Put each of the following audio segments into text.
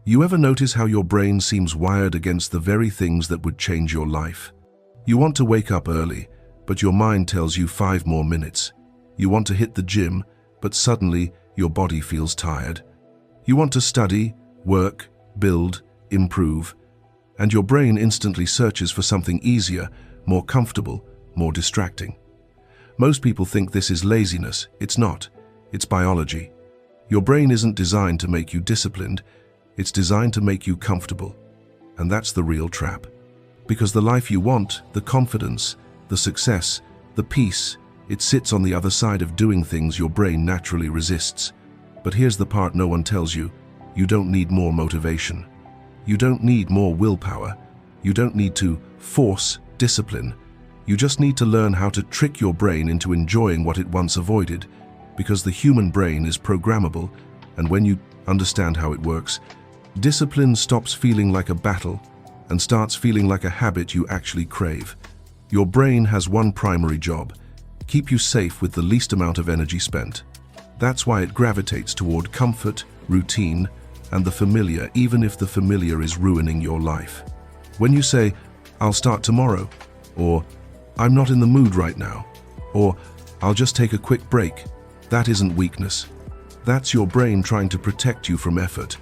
You ever notice how your brain seems wired against the very things that would change your life? You want to wake up early, but your mind tells you 5 more minutes. You want to hit the gym, but suddenly your body feels tired. You want to study, work, build, improve, and your brain instantly searches for something easier, more comfortable, more distracting. Most people think this is laziness. It's not. It's biology. Your brain isn't designed to make you disciplined. It's designed to make you comfortable. And that's the real trap. Because the life you want, the confidence, the success, the peace, it sits on the other side of doing things your brain naturally resists. But here's the part no one tells you. You don't need more motivation. You don't need more willpower. You don't need to force discipline. You just need to learn how to trick your brain into enjoying what it once avoided, because the human brain is programmable, and when you understand how it works, discipline stops feeling like a battle and starts feeling like a habit you actually crave. Your brain has one primary job: keep you safe with the least amount of energy spent. That's why it gravitates toward comfort, routine, and the familiar, even if the familiar is ruining your life. When you say, "I'll start tomorrow," or "I'm not in the mood right now," or "I'll just take a quick break," that isn't weakness. That's your brain trying to protect you from effort,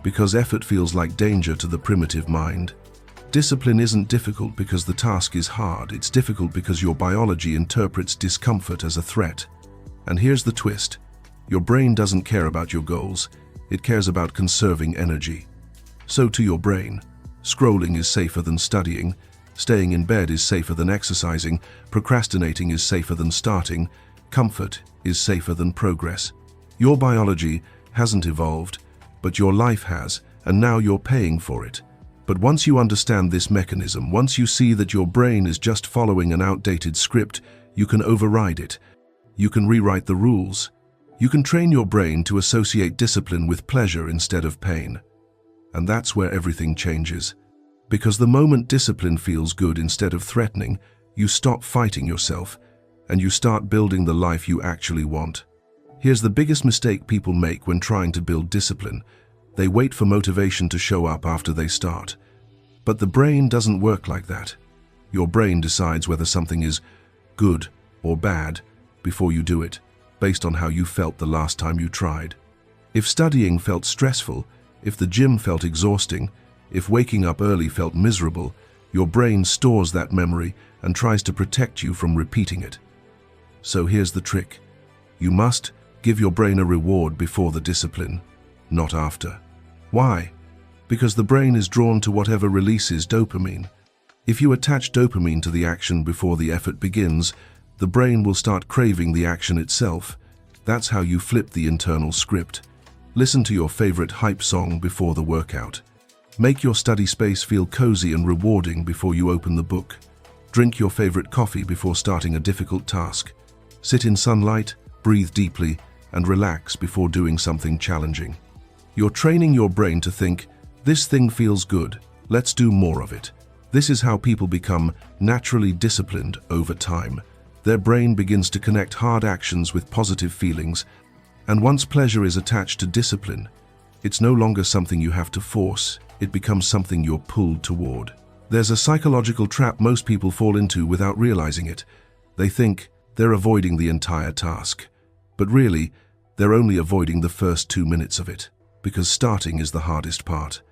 because effort feels like danger to the primitive mind. Discipline isn't difficult because the task is hard. It's difficult because your biology interprets discomfort as a threat. And here's the twist. Your brain doesn't care about your goals. It cares about conserving energy. So to your brain, scrolling is safer than studying, staying in bed is safer than exercising, procrastinating is safer than starting, comfort is safer than progress. Your biology hasn't evolved, but your life has, and now you're paying for it. But once you understand this mechanism, once you see that your brain is just following an outdated script, you can override it. You can rewrite the rules. You can train your brain to associate discipline with pleasure instead of pain. And that's where everything changes. Because the moment discipline feels good instead of threatening, you stop fighting yourself, and you start building the life you actually want. Here's the biggest mistake people make when trying to build discipline. They wait for motivation to show up after they start. But the brain doesn't work like that. Your brain decides whether something is good or bad before you do it, based on how you felt the last time you tried. If studying felt stressful, if the gym felt exhausting, if waking up early felt miserable, your brain stores that memory and tries to protect you from repeating it. So here's the trick. You must give your brain a reward before the discipline, not after. Why? Because the brain is drawn to whatever releases dopamine. If you attach dopamine to the action before the effort begins, the brain will start craving the action itself. That's how you flip the internal script. Listen to your favorite hype song before the workout. Make your study space feel cozy and rewarding before you open the book. Drink your favorite coffee before starting a difficult task. Sit in sunlight, breathe deeply, and relax before doing something challenging. You're training your brain to think, "This thing feels good, let's do more of it." This is how people become naturally disciplined over time. Their brain begins to connect hard actions with positive feelings, and once pleasure is attached to discipline, it's no longer something you have to force. It becomes something you're pulled toward. There's a psychological trap most people fall into without realizing it. They think they're avoiding the entire task. But really, they're only avoiding the first 2 minutes of it, because starting is the hardest part.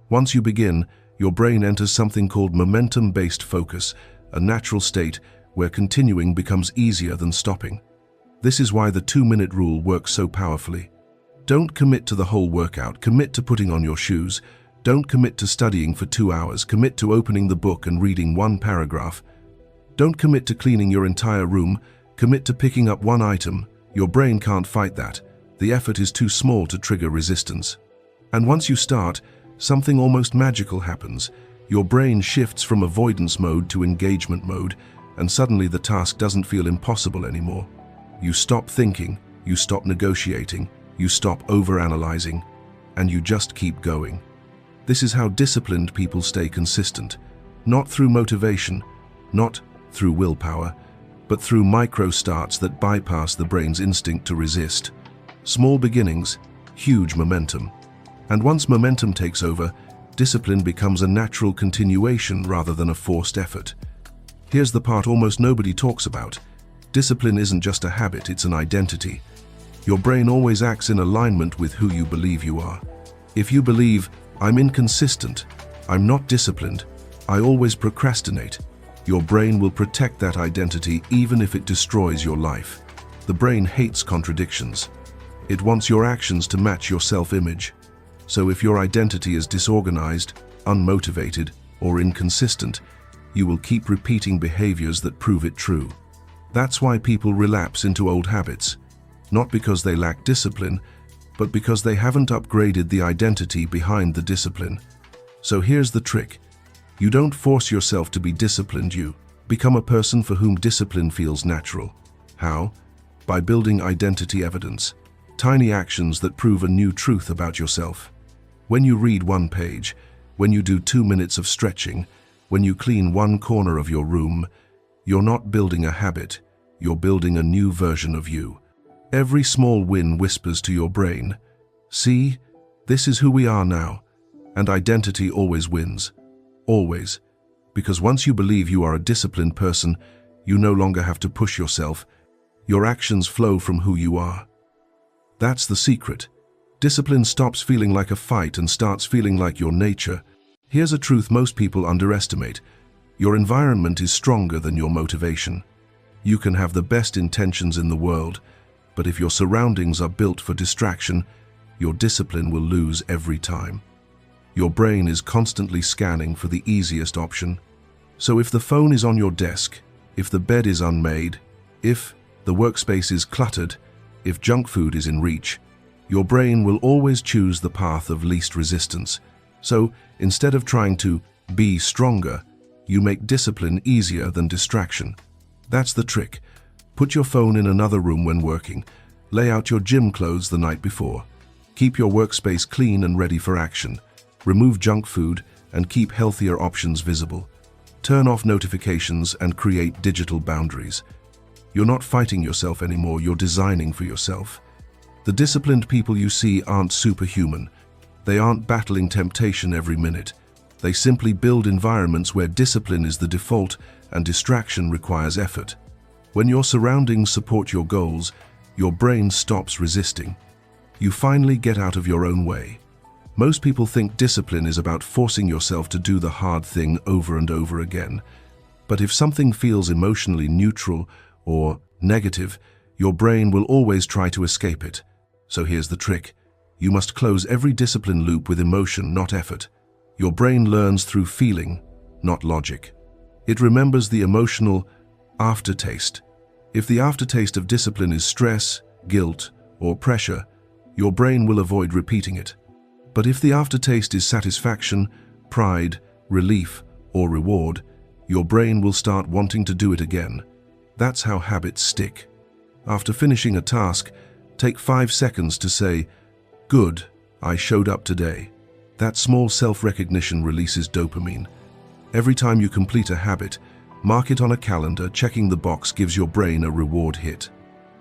Once you begin, your brain enters something called momentum-based focus, a natural state where continuing becomes easier than stopping. This is why the 2-minute rule works so powerfully. Don't commit to the whole workout, commit to putting on your shoes. Don't commit to studying for 2 hours, commit to opening the book and reading 1 paragraph. Don't commit to cleaning your entire room, commit to picking up 1 item. Your brain can't fight that. The effort is too small to trigger resistance. And once you start, something almost magical happens. Your brain shifts from avoidance mode to engagement mode, and suddenly the task doesn't feel impossible anymore. You stop thinking, you stop negotiating, you stop overanalyzing, and you just keep going. This is how disciplined people stay consistent, not through motivation, not through willpower, but through micro starts that bypass the brain's instinct to resist. Small beginnings, huge momentum. And once momentum takes over, discipline becomes a natural continuation rather than a forced effort. Here's the part almost nobody talks about. Discipline isn't just a habit, it's an identity. Your brain always acts in alignment with who you believe you are. If you believe, I'm inconsistent, I'm not disciplined, I always procrastinate, your brain will protect that identity even if it destroys your life. The brain hates contradictions. It wants your actions to match your self-image. So if your identity is disorganized, unmotivated, or inconsistent, you will keep repeating behaviors that prove it true. That's why people relapse into old habits. Not because they lack discipline, but because they haven't upgraded the identity behind the discipline. So here's the trick. You don't force yourself to be disciplined, you become a person for whom discipline feels natural. How? By building identity evidence. Tiny actions that prove a new truth about yourself. When you read one page, when you do 2 minutes of stretching, when you clean one corner of your room, you're not building a habit, you're building a new version of you. Every small win whispers to your brain, see, this is who we are now. And identity always wins. Always. Because once you believe you are a disciplined person, you no longer have to push yourself. Your actions flow from who you are. That's the secret. Discipline stops feeling like a fight and starts feeling like your nature. Here's a truth most people underestimate. Your environment is stronger than your motivation. You can have the best intentions in the world, but if your surroundings are built for distraction, your discipline will lose every time. Your brain is constantly scanning for the easiest option. So if the phone is on your desk, if the bed is unmade, if the workspace is cluttered, if junk food is in reach, your brain will always choose the path of least resistance. So instead of trying to be stronger, you make discipline easier than distraction. That's the trick. Put your phone in another room when working. Lay out your gym clothes the night before. Keep your workspace clean and ready for action. Remove junk food and keep healthier options visible. Turn off notifications and create digital boundaries. You're not fighting yourself anymore, you're designing for yourself. The disciplined people you see aren't superhuman. They aren't battling temptation every minute. They simply build environments where discipline is the default and distraction requires effort. When your surroundings support your goals, your brain stops resisting. You finally get out of your own way. Most people think discipline is about forcing yourself to do the hard thing over and over again. But if something feels emotionally neutral or negative, your brain will always try to escape it. So here's the trick. You must close every discipline loop with emotion, not effort. Your brain learns through feeling, not logic. It remembers the emotional aftertaste. If the aftertaste of discipline is stress, guilt, or pressure, your brain will avoid repeating it. But if the aftertaste is satisfaction, pride, relief, or reward, your brain will start wanting to do it again. That's how habits stick. After finishing a task, take 5 seconds to say, "Good, I showed up today." That small self-recognition releases dopamine. Every time you complete a habit, mark it on a calendar. Checking the box gives your brain a reward hit.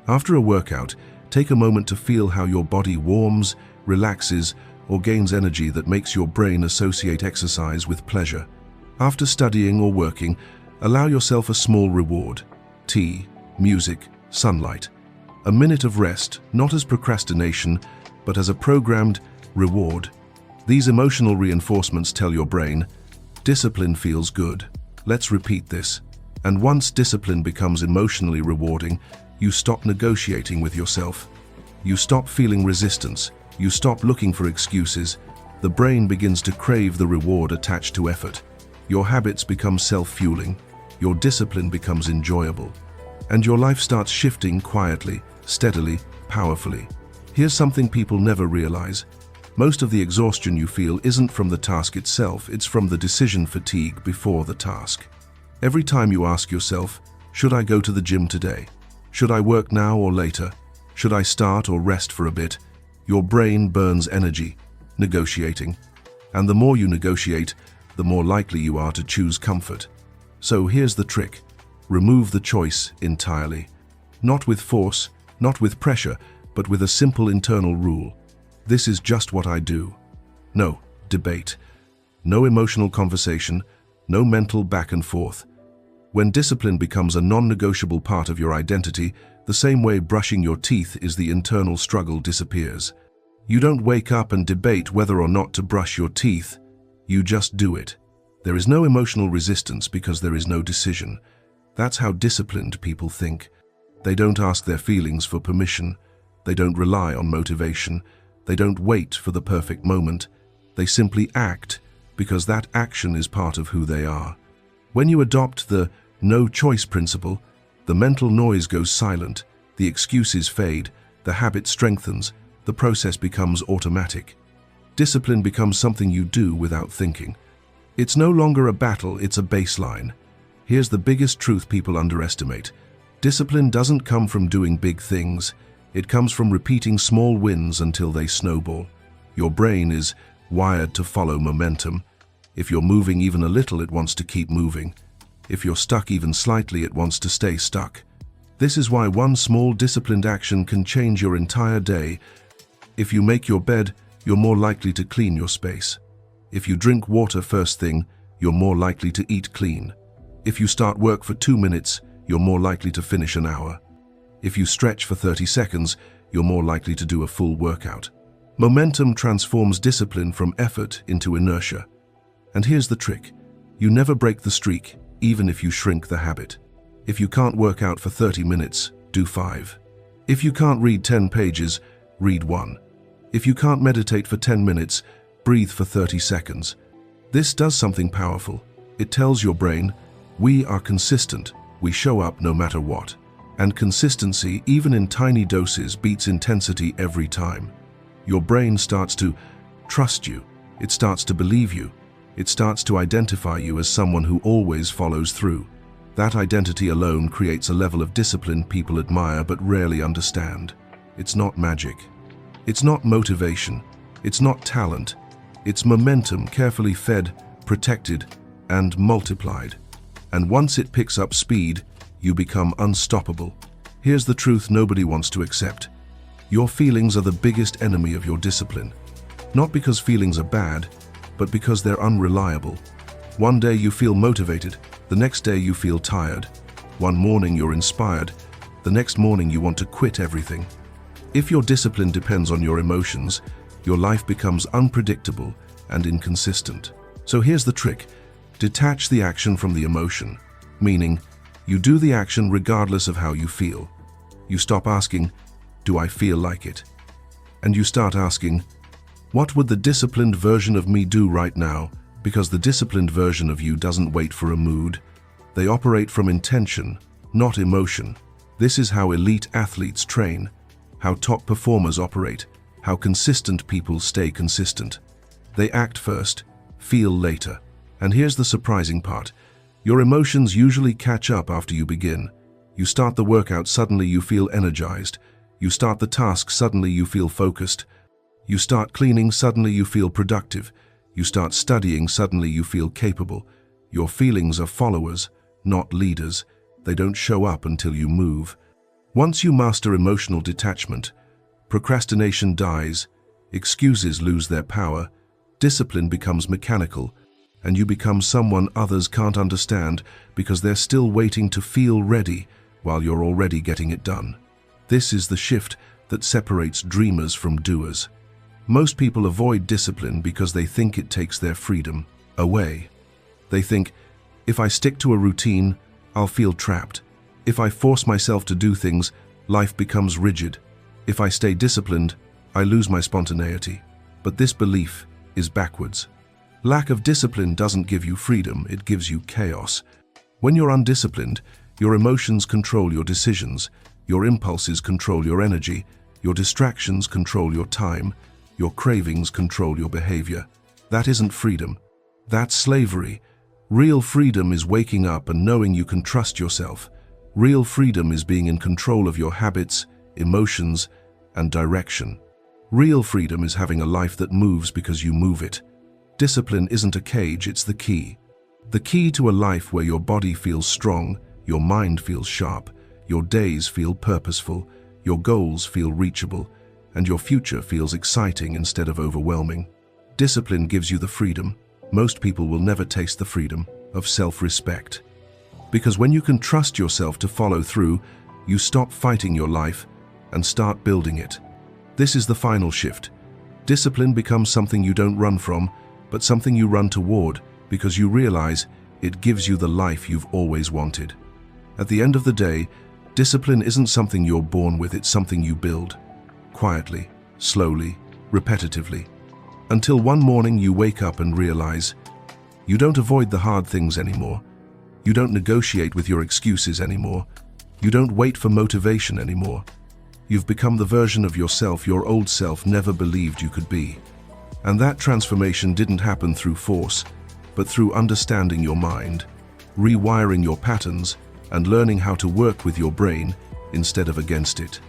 After a workout, take a moment to feel how your body warms, relaxes, or gains energy that makes your brain associate exercise with pleasure. After studying or working, allow yourself a small reward. Tea, music, sunlight. A minute of rest, not as procrastination, but as a programmed reward. These emotional reinforcements tell your brain, discipline feels good. Let's repeat this. And once discipline becomes emotionally rewarding, you stop negotiating with yourself. You stop feeling resistance. You stop looking for excuses. The brain begins to crave the reward attached to effort. Your habits become self-fueling. Your discipline becomes enjoyable. And your life starts shifting quietly, steadily, powerfully. Here's something people never realize. Most of the exhaustion you feel isn't from the task itself, it's from the decision fatigue before the task. Every time you ask yourself, should I go to the gym today? Should I work now or later? Should I start or rest for a bit? Your brain burns energy, negotiating. And the more you negotiate, the more likely you are to choose comfort. So here's the trick. Remove the choice entirely. Not with force, not with pressure, but with a simple internal rule. This is just what I do. No debate. No emotional conversation. No mental back and forth. When discipline becomes a non-negotiable part of your identity, the same way brushing your teeth is, the internal struggle disappears. You don't wake up and debate whether or not to brush your teeth. You just do it. There is no emotional resistance because there is no decision. That's how disciplined people think. They don't ask their feelings for permission. They don't rely on motivation. They don't wait for the perfect moment. They simply act because that action is part of who they are. When you adopt the no choice principle, the mental noise goes silent, the excuses fade, the habit strengthens, the process becomes automatic. Discipline becomes something you do without thinking. It's no longer a battle, it's a baseline. Here's the biggest truth people underestimate. Discipline doesn't come from doing big things. It comes from repeating small wins until they snowball. Your brain is wired to follow momentum. If you're moving even a little, it wants to keep moving. If you're stuck even slightly, it wants to stay stuck. This is why one small disciplined action can change your entire day. If you make your bed, you're more likely to clean your space. If you drink water first thing, you're more likely to eat clean. If you start work for 2 minutes, you're more likely to finish an hour. If you stretch for 30 seconds, you're more likely to do a full workout. Momentum transforms discipline from effort into inertia. And here's the trick. You never break the streak, even if you shrink the habit. If you can't work out for 30 minutes, do 5. If you can't read 10 pages, read 1. If you can't meditate for 10 minutes, breathe for 30 seconds. This does something powerful. It tells your brain, we are consistent, we show up no matter what. And consistency, even in tiny doses, beats intensity every time. Your brain starts to trust you. It starts to believe you. It starts to identify you as someone who always follows through. That identity alone creates a level of discipline people admire but rarely understand. It's not magic. It's not motivation. It's not talent. It's momentum carefully fed, protected, and multiplied. And once it picks up speed, you become unstoppable. Here's the truth nobody wants to accept. Your feelings are the biggest enemy of your discipline. Not because feelings are bad, but because they're unreliable. One day you feel motivated, the next day you feel tired. One morning you're inspired, the next morning you want to quit everything. If your discipline depends on your emotions, your life becomes unpredictable and inconsistent. So here's the trick. Detach the action from the emotion, meaning you do the action regardless of how you feel. You stop asking, do I feel like it? And you start asking, what would the disciplined version of me do right now? Because the disciplined version of you doesn't wait for a mood. They operate from intention, not emotion. This is how elite athletes train, how top performers operate, how consistent people stay consistent. They act first, feel later. And here's the surprising part. Your emotions usually catch up after you begin. You start the workout, suddenly you feel energized. You start the task, suddenly you feel focused. You start cleaning, suddenly you feel productive. You start studying, suddenly you feel capable. Your feelings are followers, not leaders. They don't show up until you move. Once you master emotional detachment, procrastination dies, excuses lose their power, discipline becomes mechanical, and you become someone others can't understand because they're still waiting to feel ready while you're already getting it done. This is the shift that separates dreamers from doers. Most people avoid discipline because they think it takes their freedom away. They think, if I stick to a routine, I'll feel trapped. If I force myself to do things, life becomes rigid. If I stay disciplined, I lose my spontaneity. But this belief is backwards. Lack of discipline doesn't give you freedom, it gives you chaos. When you're undisciplined, your emotions control your decisions, your impulses control your energy, your distractions control your time, your cravings control your behavior. That isn't freedom. That's slavery. Real freedom is waking up and knowing you can trust yourself. Real freedom is being in control of your habits, emotions, and direction. Real freedom is having a life that moves because you move it. Discipline isn't a cage, it's the key. The key to a life where your body feels strong, your mind feels sharp, your days feel purposeful, your goals feel reachable, and your future feels exciting instead of overwhelming. Discipline gives you the freedom. Most people will never taste the freedom of self-respect. Because when you can trust yourself to follow through, you stop fighting your life and start building it. This is the final shift. Discipline becomes something you don't run from, but something you run toward because you realize it gives you the life you've always wanted. At the end of the day, discipline isn't something you're born with, it's something you build. Quietly, slowly, repetitively. Until one morning you wake up and realize you don't avoid the hard things anymore. You don't negotiate with your excuses anymore. You don't wait for motivation anymore. You've become the version of yourself your old self never believed you could be. And that transformation didn't happen through force, but through understanding your mind, rewiring your patterns, and learning how to work with your brain instead of against it.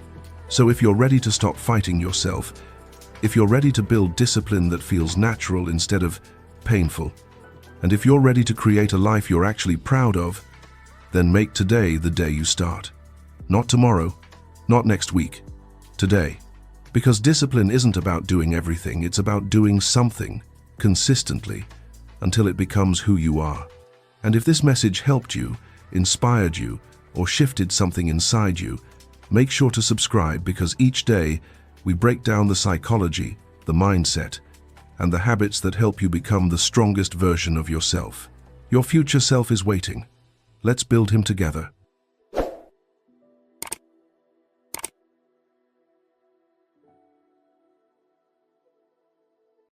So if you're ready to stop fighting yourself, if you're ready to build discipline that feels natural instead of painful, and if you're ready to create a life you're actually proud of, then make today the day you start. Not tomorrow, not next week, today. Because discipline isn't about doing everything, it's about doing something consistently until it becomes who you are. And if this message helped you, inspired you, or shifted something inside you, make sure to subscribe, because each day we break down the psychology, the mindset, and the habits that help you become the strongest version of yourself. Your future self is waiting. Let's build him together.